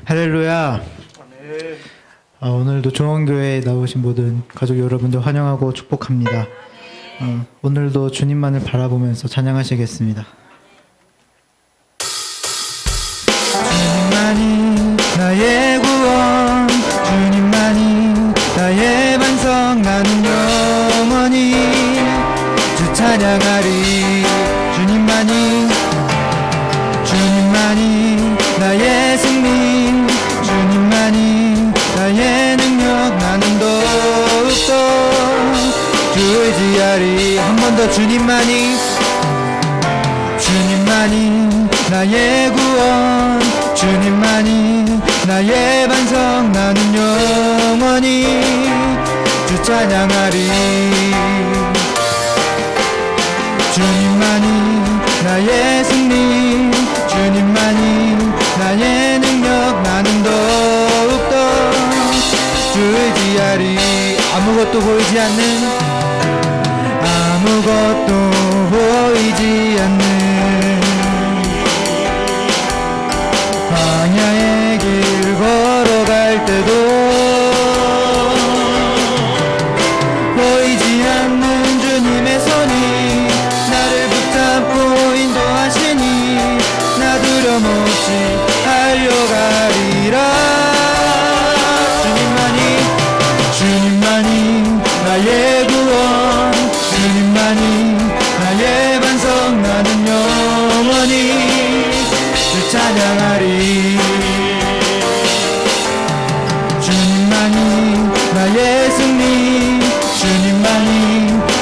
할렐루야. 오늘도 조원교회에 나오신 모든 가족 여러분들 환영하고 축복합니다. 오늘도 주님만을 바라보면서 찬양하시겠습니다. 주님만이 나의 구원, 주님만이 나의 반석, 나는 영원히 주 찬양하리. 주님만이 나의 승리, 주님만이 나의 능력, 나는 더욱더 주 의지하리. 한 번 더. 주님만이 나의 구원, 주님만이 나의 반석, 나는 영원히 주 찬양하리. 주님만이 나의 승리, 주님만이 나의 능력, 나는 더욱더 주 의지하리. 아무것도 보이지 않는, 아무것도 보이지 않는 광야의 길 걸어갈 때도 보이지 않는 주님의 손이 나를 붙잡고 인도하시니 나 두려움없이 달려가리라. 주님만이 나의 구원, 주님만이 나의 반석, 나는 영원히 주 찬양하리. 주님만이 나의 승리, 주님만이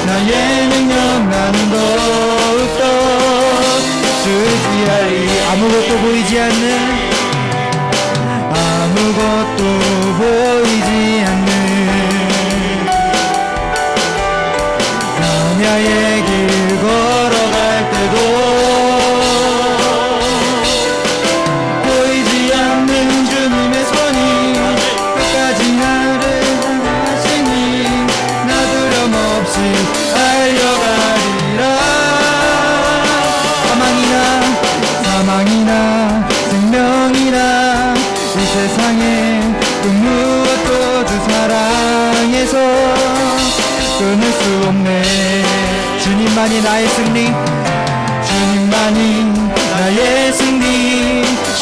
나의 능력, 나는 더욱더 주 의지하리. 아무것도 보이지 않는, 아무것도 보이지 않는 광야의 길 걸어갈 때도 보이지 않는 주님의 손이 끝까지 나를 향하시니 나 두려움없이 달려가리라. 사망이나 생명이나 이 세상에 그 무엇도 주 사랑해서 끊을 수 없네. 주님만이 나의 승리, 주님만이 나의 승리,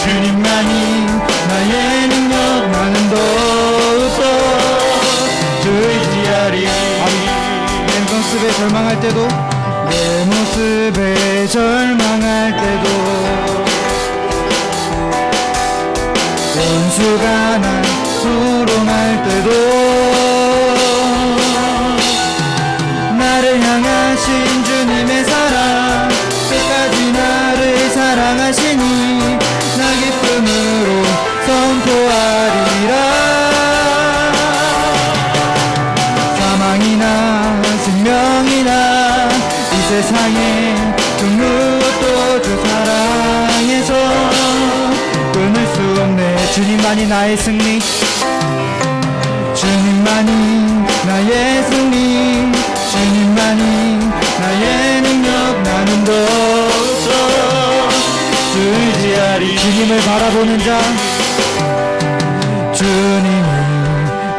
주님만이 나의 능력, 나는 더욱더 주 의지하리. 내 모습에 절망할 때도, 내 모습에 절망할 때도, 원수가 날 수롱할 때도 나를 향하신 주님의 사랑, 끝까지 나를 사랑하시니 나 기쁨으로 선포하리라. 사망이나 생명이나 이 세상에 그 무엇도 주 사랑해서 끊을 수 없네. 주님만이 나의 승리, 주님만이 나의 승리, 주님만이 나의 능력, 나는 더욱더 주 의지하리. 주님을 바라보는 자, 주님을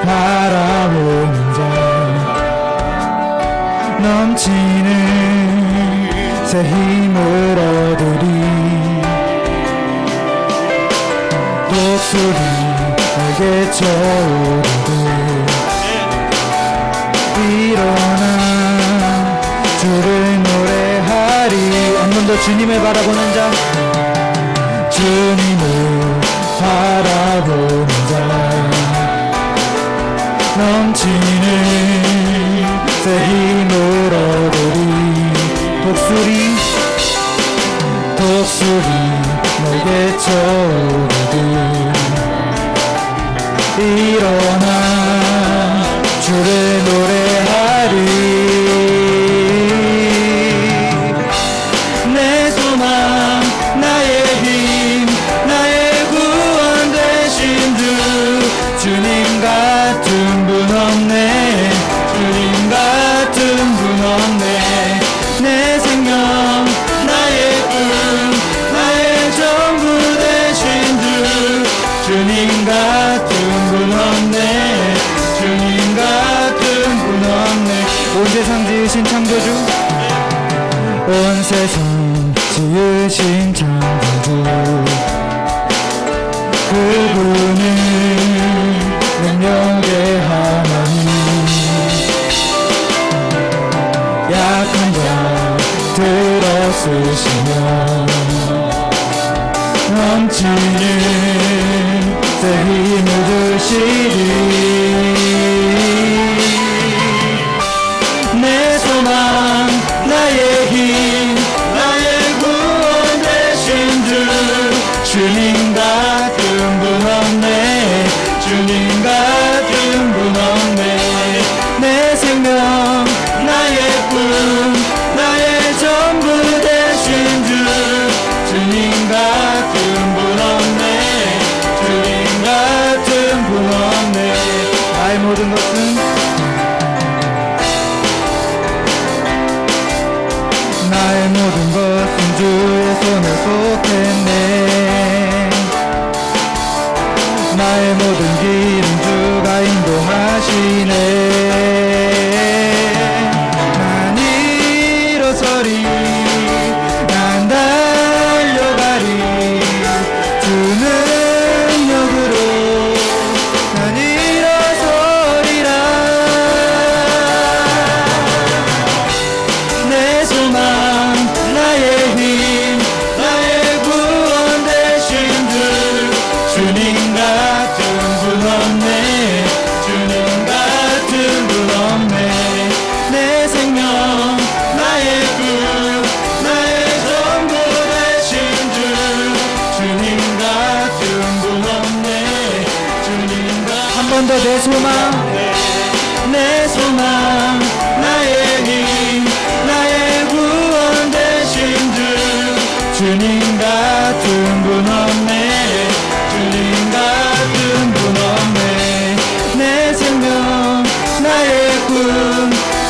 바라보는 자 넘치는 새 힘을 얻으리. 독수리 내게 쳐오르듯 일어나 주를 노래하리. 한 번 더. 주님을 바라보는 자, 주님을 바라보는 자 넘치는 새 힘을 얻으리. 독수리 내게 쳐오르듯 일어나 주를 노래하리. 내 소망, 나의 힘, 나의 구원 되신 주, 주님 같은 분 없네, 주님 같은 분 없네. 내 생명, 나의 꿈, 나의 전부 되신 주, 주님 지으신 창조주, 온 세상 지으신 창조주, 그분은 능력의 하나님, 약한 자 들어쓰시며 넘치는 새 힘을 주시리. 내 소망 나의 힘 나의 구원 되신 주, 주님 같은 분 없네, 주님 같은 분 없네. 내 생명 나의 꿈 나의 전부 되신 주, 주님 같은 분 없네, 주님 같은 분 없네. 나의 모든 것은 나의 모든 것은 주의 손에 속했네. 나의 모든 길은 주가 인도하시네. 난 일어서리, 난 달려가리, 주 능력으로 난 일어서리라. 내 소망 나의 힘 나의 구원 되신 주, 주님 같은 분 없네, 주님 같은 분 없네. 내 생명 나의 꿈 나의 전부 되신 주, 주님 같은 분 없네, 주님 같은. 한 번 더 내 소망 내 소망 나의 힘 나의 구원 되신 주, 주님 같은 분 없네, 주님 같은 분 없네. 내 생명 나의 꿈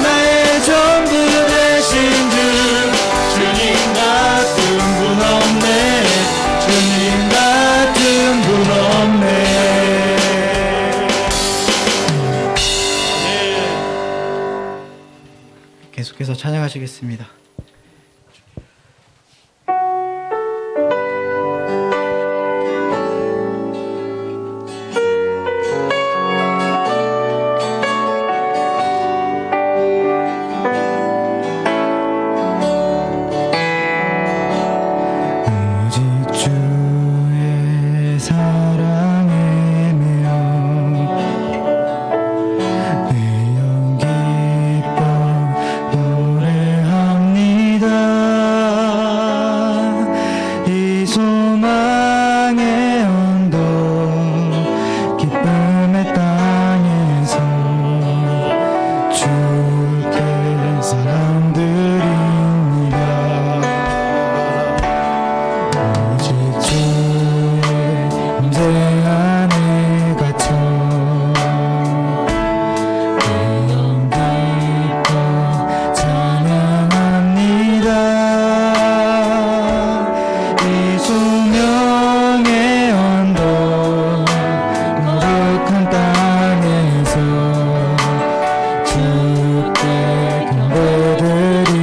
나의 전부 되신 주, 주님 같은 분 없네, 주님 같은 분 없네. 계속해서 찬양하시겠습니다. 오직 주의 사랑에 매여 내 영 기뻐 노래합니다. 이 소망의 언덕 기쁨의 땅에서 주께 사랑 드립니다. 오직 주의 임재 안에 갇혀 영 기뻐 찬양합니다. 이 소명의 언덕 거룩한 땅에서 주께 경배드립니다.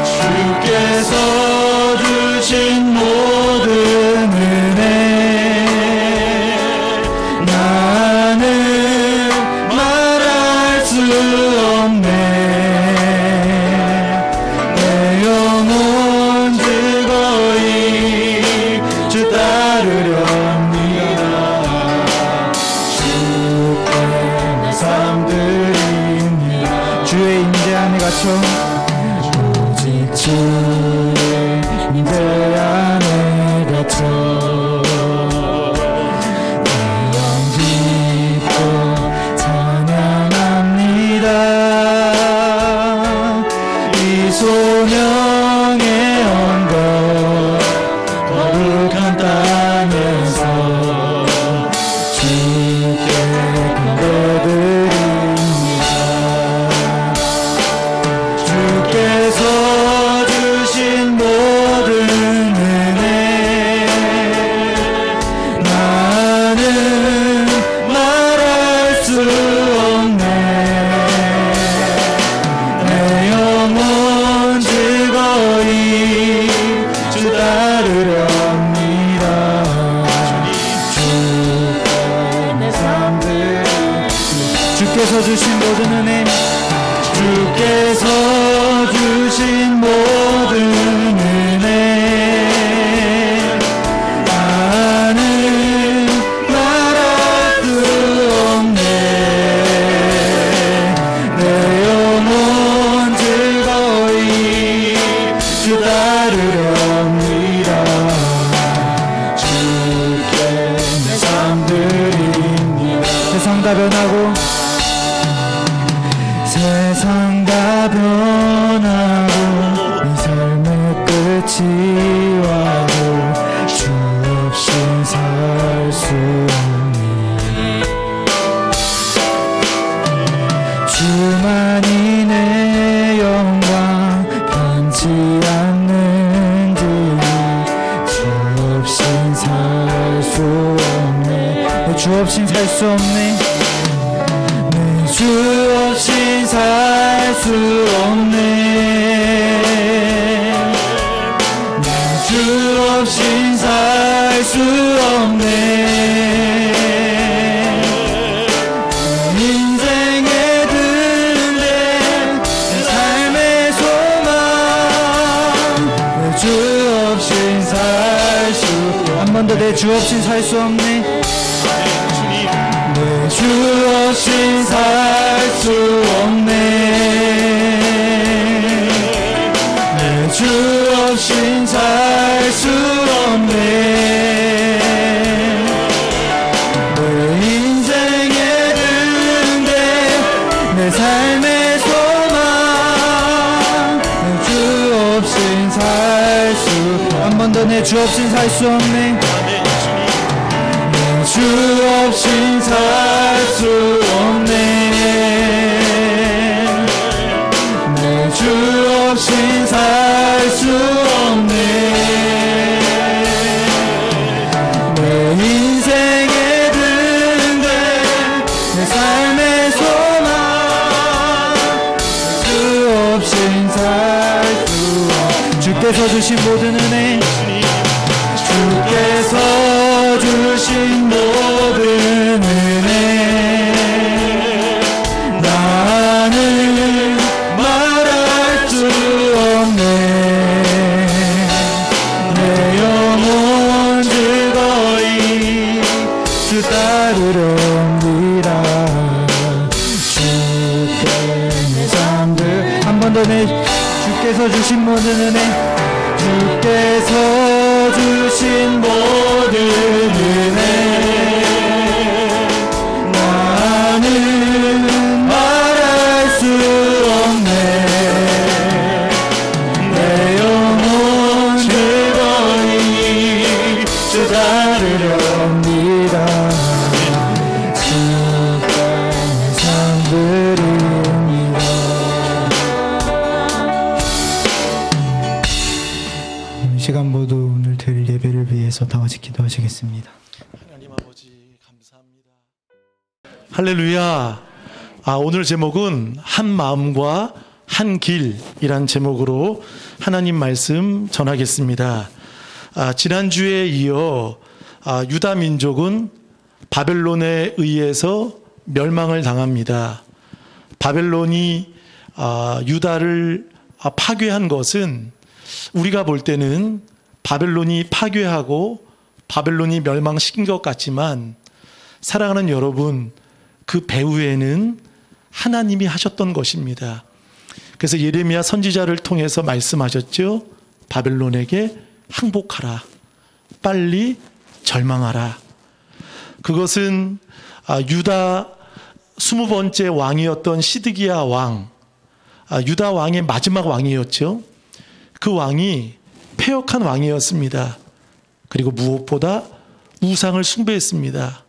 주께서 주신 모든 은혜 나는 말할 수 없네. 내 영혼 즐거이 주 따르렵니다. 주께 내 삶 드립니다. 주의 임재 안에 갇혀 오직 주의 임재 안에 주 따르렵니다. 주께 내 삶 드립니다. 세상 다 변하고 세상 다 변하고 이 삶의 끝이 와도 주 없인 살 수 없네. 주만이 내 영광 변치 않는지 주 없인 살 수 없네. 주 없인 살 수 없네. 주 없인 살 수 없네. 주 없인 살 수 없네. 인생의 등대 내 삶의 소망 주 없인 살 수 한 번 더 내 주 없인 살 수 없네. 주 없인 살 수 없네. 주 없인 살 수 없네. 내 인생의 등대 내 삶의 소망 주 없인 살 수 한 번 더 내 주 없인 살 수 없네. 주 없인 살 수 없네. 내 주 없인 살 수 없네. 내 인생의 등대 내 삶의 소망 주 없인 살 수 없네. 주께서 주신 모든 은혜 주께서 주신 모든 은혜 나는 말할 수 없네. 내 영혼 즐거이 주 따르렵니다. 주께 내 삶들 한 번 더 내 주께서 주신 모든 은혜 주께서 주신 모든 은혜 나는 말할 수 없네. 내 영혼 즐거이 주 따르렵니다. 주께 내 삶 드립니다. 이 시간 모두 오늘 드릴 예배를 위해서 다 같이 기도하시겠습니다. 하나님 아버지 감사합니다. 할렐루야. 오늘 제목은 한 마음과 한 길이란 제목으로 하나님 말씀 전하겠습니다. 지난주에 이어 유다 민족은 바벨론에 의해서 멸망을 당합니다. 바벨론이 유다를 파괴한 것은 우리가 볼 때는 바벨론이 파괴하고 바벨론이 멸망시킨 것 같지만 사랑하는 여러분, 그 배후에는 하나님이 하셨던 것입니다. 그래서 예레미야 선지자를 통해서 말씀하셨죠. 바벨론에게 항복하라. 빨리 절망하라. 그것은 유다 20번째 왕이었던 시드기야 왕, 유다 왕의 마지막 왕이었죠. 그 왕이 패역한 왕이었습니다. 그리고 무엇보다 우상을 숭배했습니다.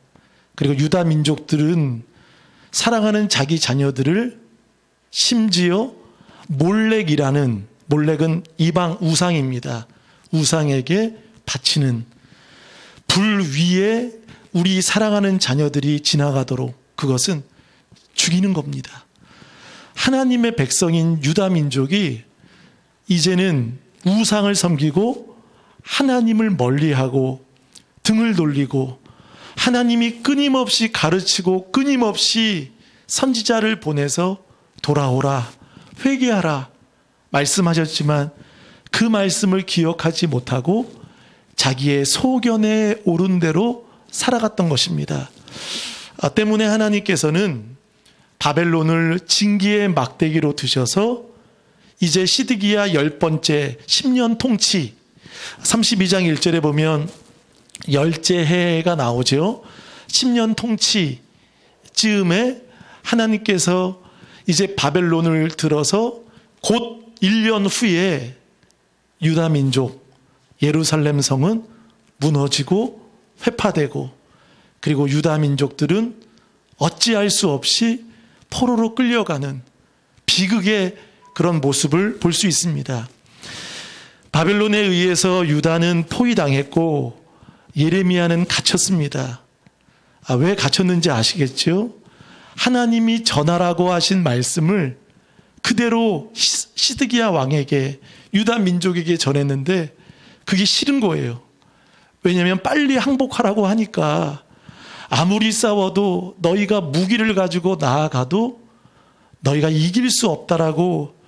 그리고 유다 민족들은 사랑하는 자기 자녀들을 심지어 몰렉은 이방 우상입니다. 우상에게 바치는 불 위에 우리 사랑하는 자녀들이 지나가도록 그것은 죽이는 겁니다. 하나님의 백성인 유다 민족이 이제는 우상을 섬기고 하나님을 멀리하고 등을 돌리고 하나님이 끊임없이 가르치고 끊임없이 선지자를 보내서 돌아오라, 회개하라 말씀하셨지만 그 말씀을 기억하지 못하고 자기의 소견에 오른 대로 살아갔던 것입니다. 때문에 하나님께서는 바벨론을 징계의 막대기로 드셔서 이제 시드기야 10번째 10년 통치 32장 1절에 보면 열째 해가 나오죠. 10년 통치 즈음에 하나님께서 이제 바벨론을 들어서 곧 1년 후에 유다 민족 예루살렘 성은 무너지고 회파되고 그리고 유다 민족들은 어찌할 수 없이 포로로 끌려가는 비극의 그런 모습을 볼 수 있습니다. 바벨론에 의해서 유다는 포위당했고 예레미야는 갇혔습니다. 왜 갇혔는지 아시겠죠? 하나님이 전하라고 하신 말씀을 그대로 시드기야 왕에게 유다 민족에게 전했는데 그게 싫은 거예요. 왜냐하면 빨리 항복하라고 하니까 아무리 싸워도 너희가 무기를 가지고 나아가도 너희가 이길 수 없다라고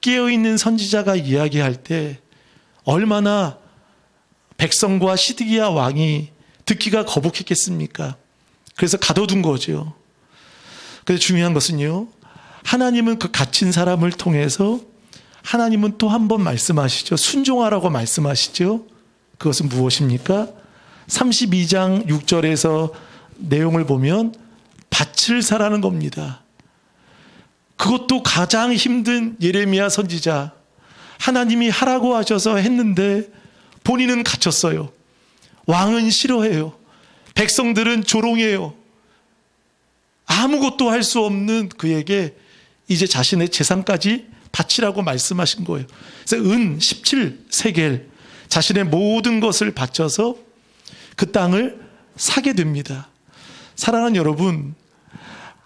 깨어있는 선지자가 이야기할 때 얼마나 백성과 시드기야 왕이 듣기가 거북했겠습니까? 그래서 가둬둔 거죠. 그런데 중요한 것은요, 하나님은 그 갇힌 사람을 통해서 하나님은 또 한 번 말씀하시죠. 순종하라고 말씀하시죠. 그것은 무엇입니까? 32장 6절에서 내용을 보면 밭을 사라는 겁니다. 그것도 가장 힘든 예레미야 선지자, 하나님이 하라고 하셔서 했는데 본인은 갇혔어요. 왕은 싫어해요. 백성들은 조롱해요. 아무것도 할 수 없는 그에게 이제 자신의 재산까지 바치라고 말씀하신 거예요. 그래서 은 17세겔 자신의 모든 것을 바쳐서 그 땅을 사게 됩니다. 사랑하는 여러분,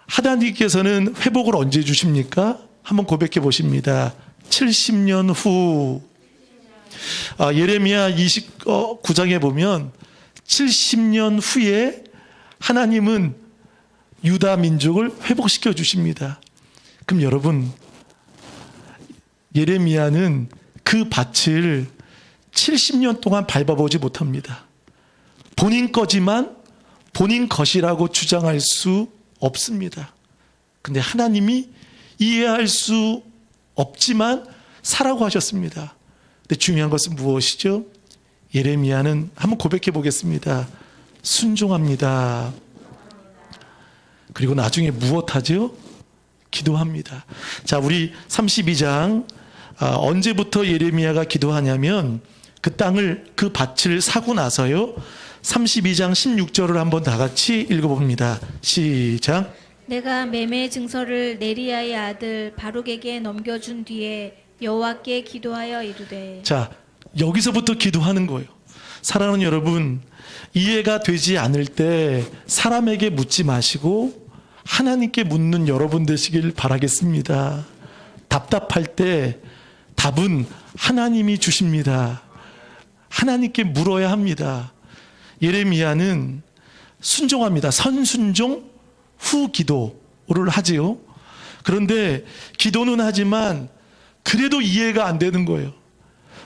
하나님께서는 회복을 언제 주십니까? 한번 고백해 보십니다. 70년 후. 예레미야 29장에 보면 70년 후에 하나님은 유다 민족을 회복시켜 주십니다. 그럼 여러분, 예레미야는 그 밭을 70년 동안 밟아보지 못합니다. 본인 거지만 본인 것이라고 주장할 수 없습니다. 근데 하나님이 이해할 수 없지만 사라고 하셨습니다. 근데 중요한 것은 무엇이죠? 예레미야는 한번 고백해 보겠습니다. 순종합니다. 그리고 나중에 무엇하죠? 기도합니다. 자, 우리 32장 언제부터 예레미야가 기도하냐면 그 땅을 그 밭을 사고 나서요. 32장 16절을 한번 다 같이 읽어봅니다. 시작. 내가 매매 증서를 네리야의 아들 바룩에게 넘겨준 뒤에 여호와께 기도하여 이르되. 자, 여기서부터 기도하는 거예요. 사랑하는 여러분, 이해가 되지 않을 때 사람에게 묻지 마시고 하나님께 묻는 여러분 되시길 바라겠습니다. 답답할 때 답은 하나님이 주십니다. 하나님께 물어야 합니다. 예레미야는 순종합니다. 선순종 후 기도를 하지요. 그런데 기도는 하지만 그래도 이해가 안 되는 거예요.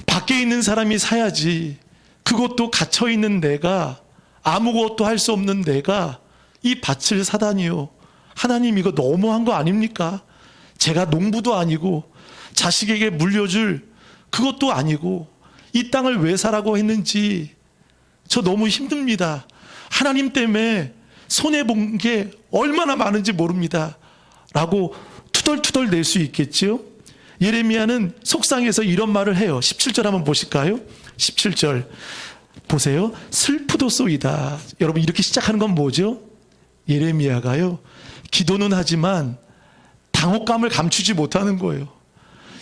밖에 있는 사람이 사야지. 그것도 갇혀있는 내가, 아무것도 할 수 없는 내가 이 밭을 사다니요. 하나님, 이거 너무한 거 아닙니까? 제가 농부도 아니고 자식에게 물려줄 그것도 아니고 이 땅을 왜 사라고 했는지 저 너무 힘듭니다. 하나님 때문에 손해본 게 얼마나 많은지 모릅니다. 라고 투덜투덜 낼 수 있겠지요. 예레미야는 속상해서 이런 말을 해요. 17절 한번 보실까요? 17절 보세요. 슬프도소이다. 여러분, 이렇게 시작하는 건 뭐죠? 예레미야가요, 기도는 하지만 당혹감을 감추지 못하는 거예요.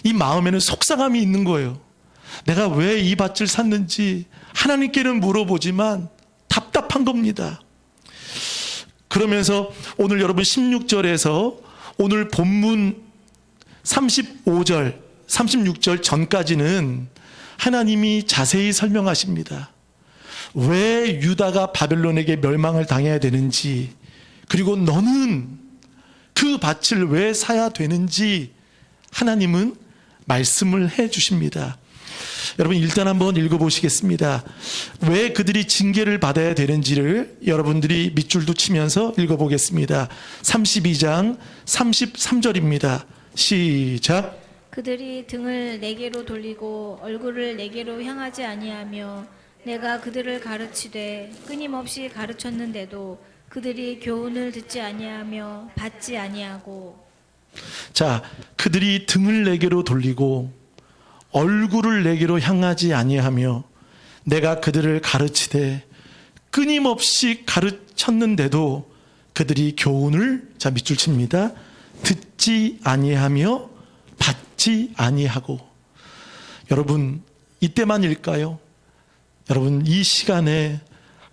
이 마음에는 속상함이 있는 거예요. 내가 왜 이 밭을 샀는지 하나님께는 물어보지만 답답한 겁니다. 그러면서 오늘 여러분 16절에서 오늘 본문 35절, 36절 전까지는 하나님이 자세히 설명하십니다. 왜 유다가 바벨론에게 멸망을 당해야 되는지, 그리고 너는 그 밭을 왜 사야 되는지 하나님은 말씀을 해 주십니다. 여러분, 일단 한번 읽어보시겠습니다. 왜 그들이 징계를 받아야 되는지를 여러분들이 밑줄도 치면서 읽어보겠습니다. 32장 33절입니다. 시작. 그들이 등을 내게로 돌리고 얼굴을 내게로 향하지 아니하며 내가 그들을 가르치되 끊임없이 가르쳤는데도 그들이 교훈을 듣지 아니하며 받지 아니하고. 자, 그들이 등을 내게로 돌리고 얼굴을 내게로 향하지 아니하며 내가 그들을 가르치되 끊임없이 가르쳤는데도 그들이 교훈을, 자 밑줄 칩니다, 듣지 아니하며 받지 아니하고. 여러분, 이때만일까요? 여러분, 이 시간에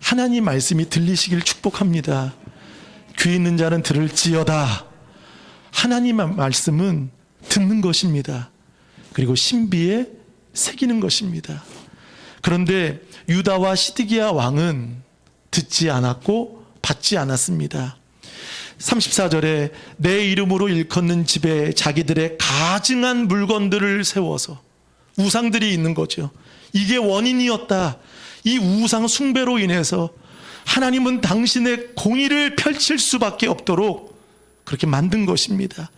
하나님 말씀이 들리시길 축복합니다. 귀 있는 자는 들을지어다. 하나님의 말씀은 듣는 것입니다. 그리고 신비에 새기는 것입니다. 그런데 유다와 시드기야 왕은 듣지 않았고 받지 않았습니다. 34절에 내 이름으로 일컫는 집에 자기들의 가증한 물건들을 세워서, 우상들이 있는 거죠. 이게 원인이었다. 이 우상 숭배로 인해서 하나님은 당신의 공의를 펼칠 수밖에 없도록 그렇게 만든 것입니다.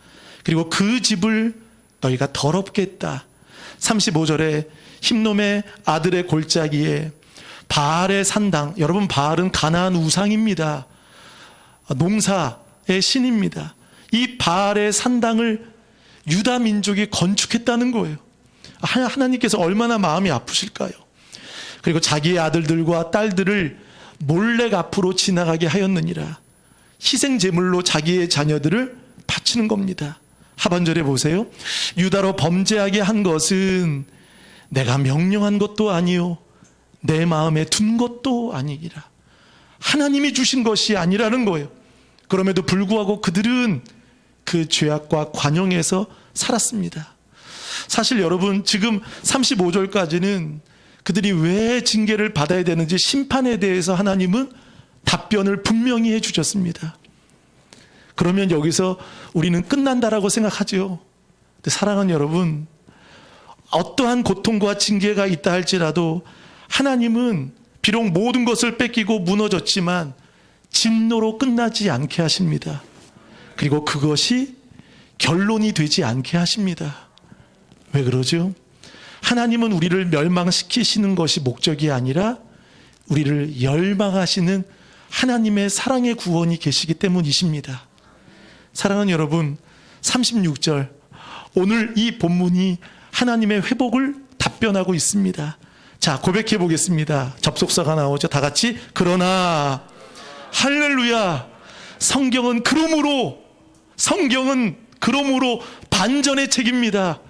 그리고 그 집을 너희가 더럽게 했다. 35절에 힘놈의 아들의 골짜기에 바알의 산당, 여러분 바알은 가나안 우상입니다. 농사의 신입니다. 이 바알의 산당을 유다 민족이 건축했다는 거예요. 하나님께서 얼마나 마음이 아프실까요? 그리고 자기의 아들들과 딸들을 몰래 앞으로 지나가게 하였느니라. 희생 제물로 자기의 자녀들을 바치는 겁니다. 하반절에 보세요. 유다로 범죄하게 한 것은 내가 명령한 것도 아니요 내 마음에 둔 것도 아니니라. 하나님이 주신 것이 아니라는 거예요. 그럼에도 불구하고 그들은 그 죄악과 관용에서 살았습니다. 사실 여러분, 지금 35절까지는 그들이 왜 징계를 받아야 되는지 심판에 대해서 하나님은 답변을 분명히 해주셨습니다. 그러면 여기서 우리는 끝난다라고 생각하죠. 근데 사랑하는 여러분, 어떠한 고통과 징계가 있다 할지라도 하나님은 비록 모든 것을 뺏기고 무너졌지만 진노로 끝나지 않게 하십니다. 그리고 그것이 결론이 되지 않게 하십니다. 왜 그러죠? 하나님은 우리를 멸망시키시는 것이 목적이 아니라 우리를 열망하시는 하나님의 사랑의 구원이 계시기 때문이십니다. 사랑하는 여러분, 36절, 오늘 이 본문이 하나님의 회복을 답변하고 있습니다. 자, 고백해 보겠습니다. 접속사가 나오죠. 다 같이. 그러나 할렐루야. 성경은 그러므로 반전의 책입니다.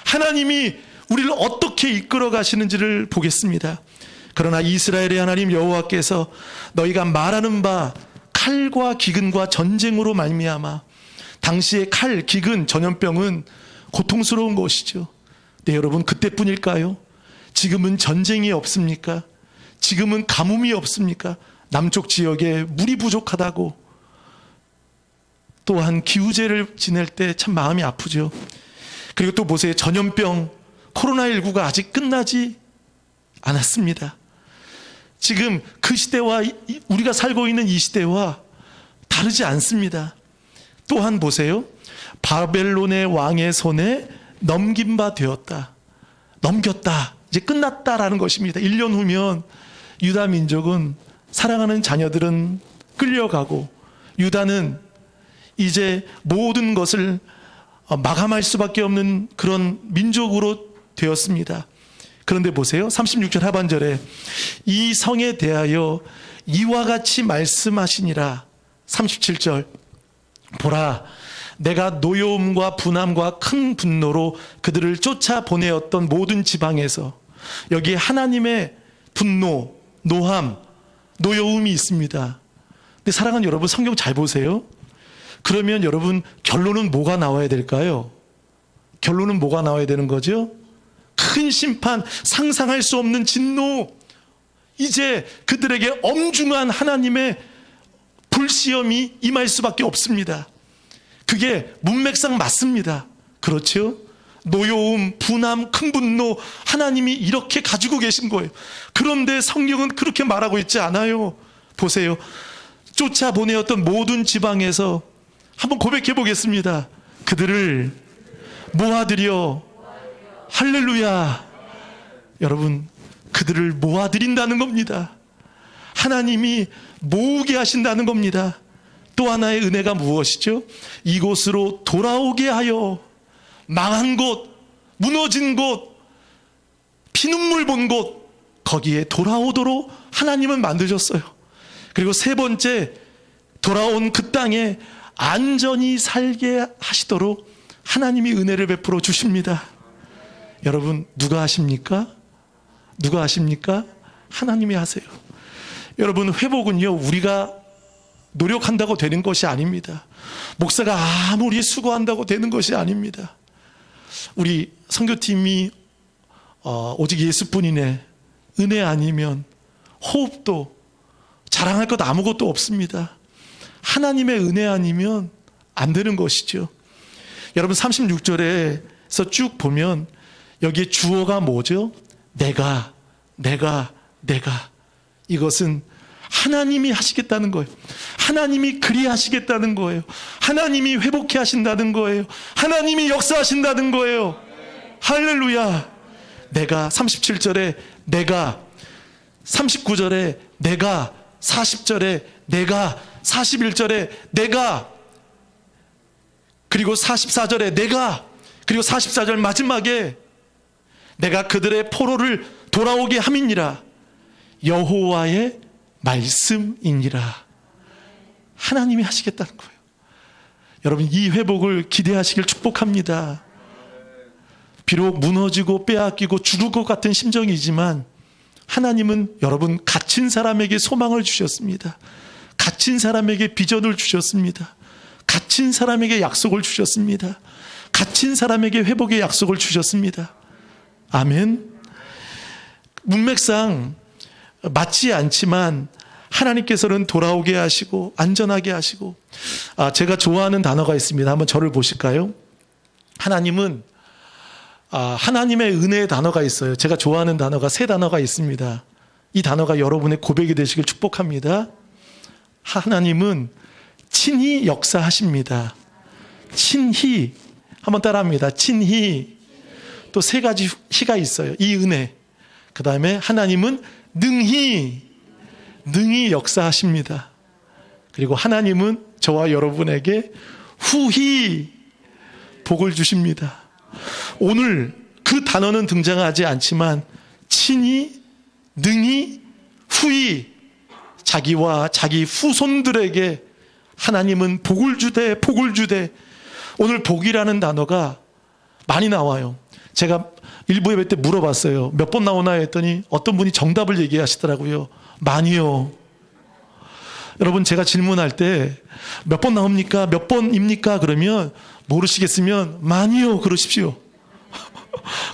하나님이 우리를 어떻게 이끌어 가시는지를 보겠습니다. 그러나 이스라엘의 하나님 여호와께서 너희가 말하는 바 칼과 기근과 전쟁으로 말미암아, 당시의 칼, 기근, 전염병은 고통스러운 것이죠. 네, 여러분, 그때뿐일까요? 지금은 전쟁이 없습니까? 지금은 가뭄이 없습니까? 남쪽 지역에 물이 부족하다고, 또한 기후제를 지낼 때 참 마음이 아프죠. 그리고 또 보세요. 전염병, 코로나19가 아직 끝나지 않았습니다. 지금 그 시대와 우리가 살고 있는 이 시대와 다르지 않습니다. 또한 보세요. 바벨론의 왕의 손에 넘긴 바 되었다. 넘겼다. 이제 끝났다라는 것입니다. 1년 후면 유다 민족은, 사랑하는 자녀들은 끌려가고 유다는 이제 모든 것을 마감할 수밖에 없는 그런 민족으로 되었습니다. 그런데 보세요. 36절 하반절에 이 성에 대하여 이와 같이 말씀하시니라. 37절, 보라, 내가 노여움과 분함과 큰 분노로 그들을 쫓아보내었던 모든 지방에서, 여기에 하나님의 분노, 노함, 노여움이 있습니다. 근데 사랑하는 여러분, 성경 잘 보세요. 그러면 여러분, 결론은 뭐가 나와야 될까요? 결론은 뭐가 나와야 되는 거죠? 큰 심판, 상상할 수 없는 진노, 이제 그들에게 엄중한 하나님의 불시험이 임할 수밖에 없습니다. 그게 문맥상 맞습니다. 그렇죠? 노여움, 분함, 큰 분노, 하나님이 이렇게 가지고 계신 거예요. 그런데 성경은 그렇게 말하고 있지 않아요. 보세요. 쫓아보내었던 모든 지방에서, 한번 고백해 보겠습니다. 그들을 모아드려. 할렐루야. 여러분, 그들을 모아드린다는 겁니다. 하나님이 모으게 하신다는 겁니다. 또 하나의 은혜가 무엇이죠? 이곳으로 돌아오게 하여 망한 곳, 무너진 곳, 피눈물 본 곳, 거기에 돌아오도록 하나님은 만드셨어요. 그리고 세 번째, 돌아온 그 땅에 안전히 살게 하시도록 하나님이 은혜를 베풀어 주십니다. 여러분, 누가 하십니까? 누가 하십니까? 하나님이 하세요. 여러분, 회복은요, 우리가 노력한다고 되는 것이 아닙니다. 목사가 아무리 수고한다고 되는 것이 아닙니다. 우리 선교팀이 오직 예수뿐이네, 은혜 아니면 호흡도, 자랑할 것 아무것도 없습니다. 하나님의 은혜 아니면 안 되는 것이죠. 여러분, 36절에서 쭉 보면 여기에 주어가 뭐죠? 내가. 이것은 하나님이 하시겠다는 거예요. 하나님이 그리 하시겠다는 거예요. 하나님이 회복해 하신다는 거예요. 하나님이 역사하신다는 거예요. 할렐루야. 내가, 37절에 내가, 39절에 내가, 40절에 내가, 41절에 내가, 그리고 44절에 내가, 그리고 44절 마지막에 내가 그들의 포로를 돌아오게 함이니라. 여호와의 말씀이니라. 하나님이 하시겠다는 거예요. 여러분, 이 회복을 기대하시길 축복합니다. 비록 무너지고 빼앗기고 죽을 것 같은 심정이지만 하나님은 여러분, 갇힌 사람에게 소망을 주셨습니다. 갇힌 사람에게 비전을 주셨습니다. 갇힌 사람에게 약속을 주셨습니다. 갇힌 사람에게 회복의 약속을 주셨습니다. 아멘. 문맥상 맞지 않지만 하나님께서는 돌아오게 하시고 안전하게 하시고, 제가 좋아하는 단어가 있습니다. 한번 저를 보실까요? 하나님은 하나님의 은혜의 단어가 있어요. 제가 좋아하는 단어가 세 단어가 있습니다. 이 단어가 여러분의 고백이 되시길 축복합니다. 하나님은 친히 역사하십니다. 친히. 한번 따라합니다. 친히. 또 세 가지 희가 있어요. 이 은혜. 그 다음에 하나님은 능히 역사하십니다. 그리고 하나님은 저와 여러분에게 후히 복을 주십니다. 오늘 그 단어는 등장하지 않지만 친히, 능히, 후히, 자기와 자기 후손들에게 하나님은 복을 주되. 오늘 복이라는 단어가 많이 나와요. 제가 일부 예배 때 물어봤어요. 몇 번 나오나 했더니 어떤 분이 정답을 얘기하시더라고요. 많이요. 여러분, 제가 질문할 때 몇 번 나옵니까? 몇 번입니까? 그러면 모르시겠으면 많이요 그러십시오.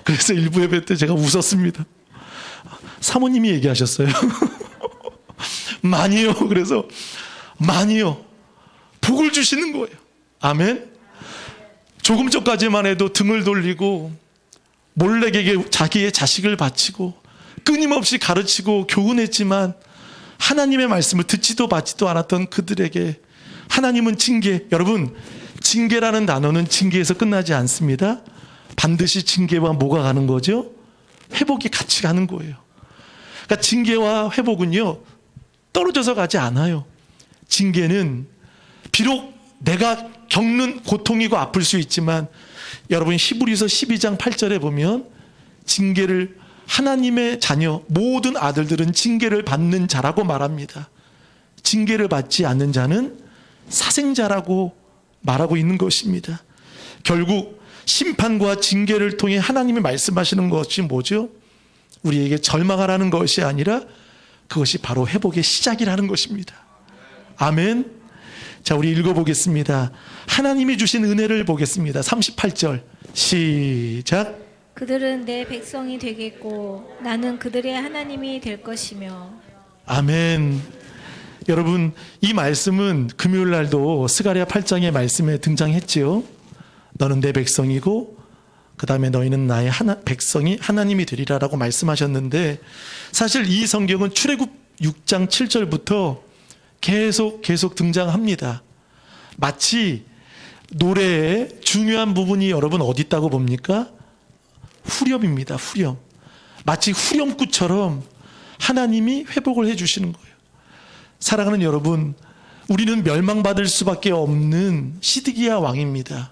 그래서 일부 예배 때 제가 웃었습니다. 사모님이 얘기하셨어요. 많이요. 그래서 많이요. 복을 주시는 거예요. 아멘. 조금 전까지만 해도 등을 돌리고 몰래에게 자기의 자식을 바치고 끊임없이 가르치고 교훈했지만 하나님의 말씀을 듣지도 받지도 않았던 그들에게 하나님은 징계. 여러분, 징계라는 단어는 징계에서 끝나지 않습니다. 반드시 징계와 뭐가 가는 거죠? 회복이 같이 가는 거예요. 그러니까 징계와 회복은요, 떨어져서 가지 않아요. 징계는 비록 내가 겪는 고통이고 아플 수 있지만, 여러분 히브리서 12장 8절에 보면 징계를, 하나님의 자녀 모든 아들들은 징계를 받는 자라고 말합니다. 징계를 받지 않는 자는 사생자라고 말하고 있는 것입니다. 결국 심판과 징계를 통해 하나님이 말씀하시는 것이 뭐죠? 우리에게 절망하라는 것이 아니라 그것이 바로 회복의 시작이라는 것입니다. 아멘. 자, 우리 읽어보겠습니다. 하나님이 주신 은혜를 보겠습니다. 38절 시작. 그들은 내 백성이 되겠고 나는 그들의 하나님이 될 것이며. 아멘. 여러분, 이 말씀은 금요일 날도 스가랴 8장의 말씀에 등장했지요. 너는 내 백성이고 그 다음에 너희는 나의 백성이 하나님이 되리라라고 말씀하셨는데, 사실 이 성경은 출애굽 6장 7절부터 계속 등장합니다. 마치 노래의 중요한 부분이 여러분 어디 있다고 봅니까? 후렴입니다. 후렴. 마치 후렴구처럼 하나님이 회복을 해주시는 거예요. 사랑하는 여러분, 우리는 멸망받을 수밖에 없는 시드기야 왕입니다.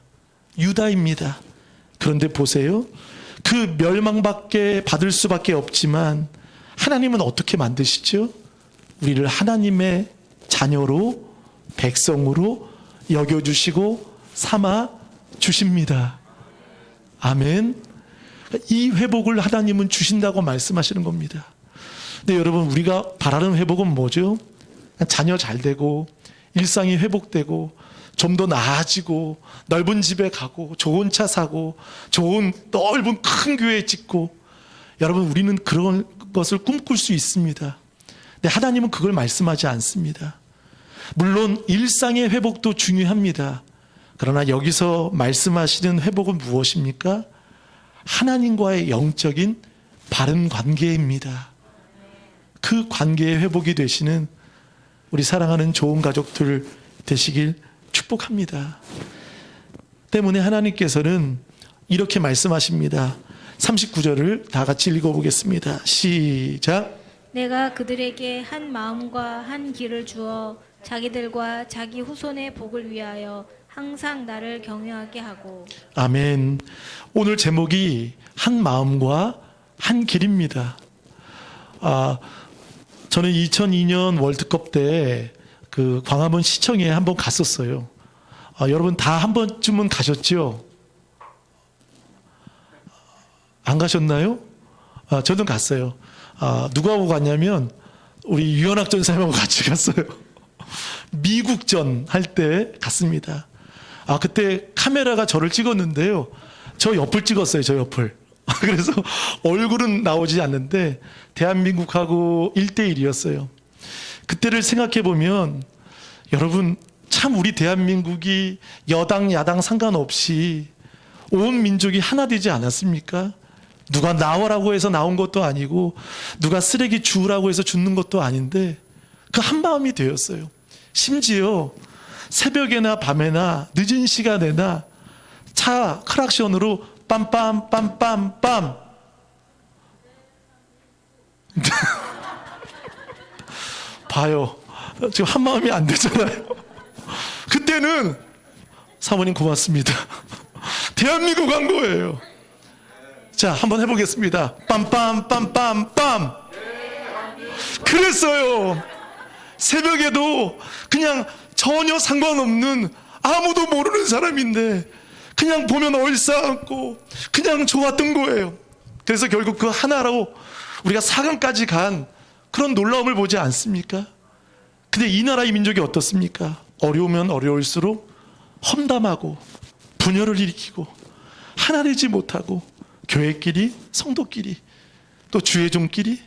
유다입니다. 그런데 보세요. 그 멸망밖에 받을 수밖에 없지만 하나님은 어떻게 만드시죠? 우리를 하나님의 자녀로, 백성으로 여겨주시고 삼아 주십니다. 아멘. 이 회복을 하나님은 주신다고 말씀하시는 겁니다. 근데 여러분, 우리가 바라는 회복은 뭐죠? 자녀 잘 되고 일상이 회복되고 좀 더 나아지고 넓은 집에 가고 좋은 차 사고 좋은 넓은 큰 교회 짓고, 여러분, 우리는 그런 것을 꿈꿀 수 있습니다. 근데 하나님은 그걸 말씀하지 않습니다. 물론 일상의 회복도 중요합니다. 그러나 여기서 말씀하시는 회복은 무엇입니까? 하나님과의 영적인 바른 관계입니다. 그 관계의 회복이 되시는 우리 사랑하는 좋은 가족들 되시길 축복합니다. 때문에 하나님께서는 이렇게 말씀하십니다. 39절을 다 같이 읽어보겠습니다. 시작. 내가 그들에게 한 마음과 한 길을 주어 자기들과 자기 후손의 복을 위하여 항상 나를 경외하게 하고. 아멘. 오늘 제목이 한 마음과 한 길입니다. 저는 2002년 월드컵 때 그 광화문 시청에 한번 갔었어요. 여러분 다 한 번쯤은 가셨죠? 안 가셨나요? 저는 갔어요. 누구하고 갔냐면 우리 유현학 전사님하고 같이 갔어요. 미국전 할 때 갔습니다. 그때 카메라가 저를 찍었는데요. 저 옆을 찍었어요. 저 옆을. 그래서 얼굴은 나오지 않는데 대한민국하고 1대1이었어요. 그때를 생각해 보면 여러분, 참 우리 대한민국이 여당 야당 상관없이 온 민족이 하나 되지 않았습니까? 누가 나와라고 해서 나온 것도 아니고 누가 쓰레기 주우라고 해서 줍는 것도 아닌데 그 한 마음이 되었어요. 심지어 새벽에나 밤에나 늦은 시간에나 차 크락션으로 빰빰 빰빰 빰 봐요. 지금 한 마음이 안 되잖아요. 그때는 사모님 고맙습니다. 대한민국 간 거예요. 자, 한번 해보겠습니다. 빰빰 빰빰 빰. 그랬어요. 새벽에도 그냥 전혀 상관없는 아무도 모르는 사람인데 그냥 보면 얼싸안고 그냥 좋았던 거예요. 그래서 결국 그 하나로 우리가 4강까지 간 그런 놀라움을 보지 않습니까? 근데 이 나라의 민족이 어떻습니까? 어려우면 어려울수록 험담하고 분열을 일으키고 하나 되지 못하고 교회끼리 성도끼리 또 주의 종끼리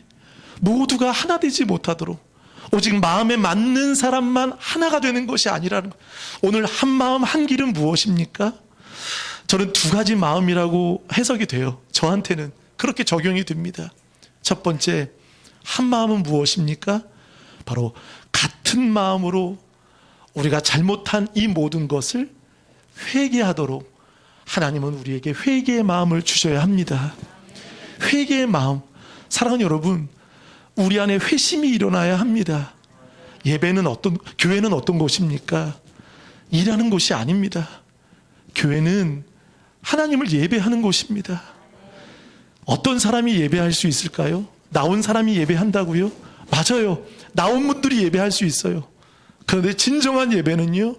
모두가 하나 되지 못하도록 오직 마음에 맞는 사람만 하나가 되는 것이 아니라는 것. 오늘 한 마음 한 길은 무엇입니까? 저는 두 가지 마음이라고 해석이 돼요. 저한테는 그렇게 적용이 됩니다. 첫 번째, 한 마음은 무엇입니까? 바로 같은 마음으로 우리가 잘못한 이 모든 것을 회개하도록 하나님은 우리에게 회개의 마음을 주셔야 합니다. 회개의 마음. 사랑하는 여러분, 우리 안에 회심이 일어나야 합니다. 교회는 어떤 곳입니까? 일하는 곳이 아닙니다. 교회는 하나님을 예배하는 곳입니다. 어떤 사람이 예배할 수 있을까요? 나온 사람이 예배한다고요? 맞아요. 나온 분들이 예배할 수 있어요. 그런데 진정한 예배는요,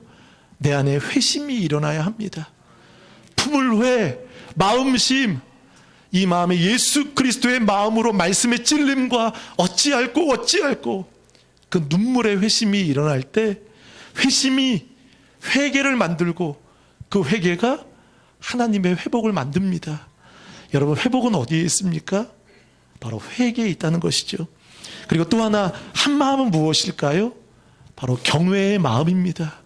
내 안에 회심이 일어나야 합니다. 품을 회, 마음심, 이 마음에 예수 그리스도의 마음으로 말씀의 찔림과 어찌할꼬 그 눈물의 회심이 일어날 때 회심이 회개를 만들고 그 회개가 하나님의 회복을 만듭니다. 여러분, 회복은 어디에 있습니까? 바로 회개에 있다는 것이죠. 그리고 또 하나, 한 마음은 무엇일까요? 바로 경외의 마음입니다.